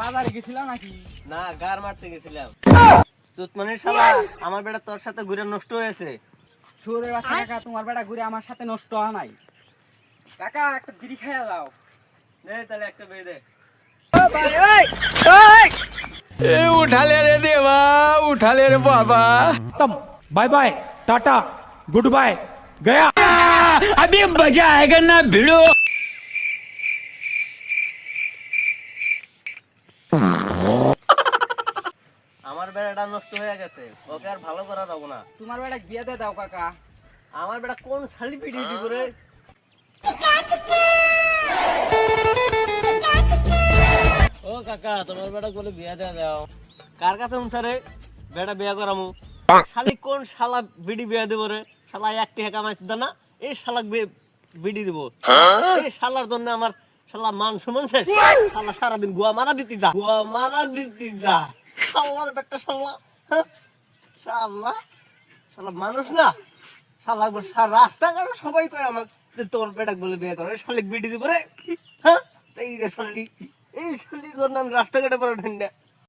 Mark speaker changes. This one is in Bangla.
Speaker 1: বাজারে গেছিলাম নাকি?
Speaker 2: না, গার মারতে গেছিলাম। চুতমানির শালা, আমার বেটা তোর সাথে ঘুরে নষ্ট হয়েছে।
Speaker 1: শুয়োরের বাচ্চা কাকা, তোমার বেটা ঘুরে আমার সাথে নষ্ট হয় নাই। কাকা একটা বিড়ি খাইয়া দাও।
Speaker 2: দে তাহলে একটা বেড়ে দে।
Speaker 3: उठा ले रे देवा, उठा ले रे बाबा।
Speaker 4: खत्म, bye bye, tata, goodbye, गया।
Speaker 3: अभी मजा आएगा ना भिड़ो।
Speaker 2: আমার বেড়াটা নষ্ট হয়ে গেছে, ওকে আর ভালো করা যাবো না।
Speaker 1: তোমার বেটা বিয়ে দিয়ে দাও কাকা।
Speaker 2: আমার বেটা কোন শালি পিটি দিব রে? ও কাকা, তোমার বেটা বলে বিয়া দেয়া দাও। কার কাছে উনসারে বেটা বিয়া করামু? শালি কোন শালা বিডি বিয়া দেব রে? শালা একটি হেকা মাছ দানা, এই শালা বিডি দিব। এই শালার জন্য আমার শালা মান সম্মান শেষ। শালা সারাদিন গোয়া মারা দিতে যা, গোয়া মারা দিতে যা। শালার বেটা শালা, হ্যাঁ? শালা শালা মানুষ না। শালা একবার রাস্তাঘাটে সবাই কয় আমাকে যে তোর বেটা বলে বিয়ে করে, শালিক বিডি দিব রে। হ্যাঁ, এই রে শালি, এই শালির জন্য আমি রাস্তাঘাটে পরে ঠান্ডা।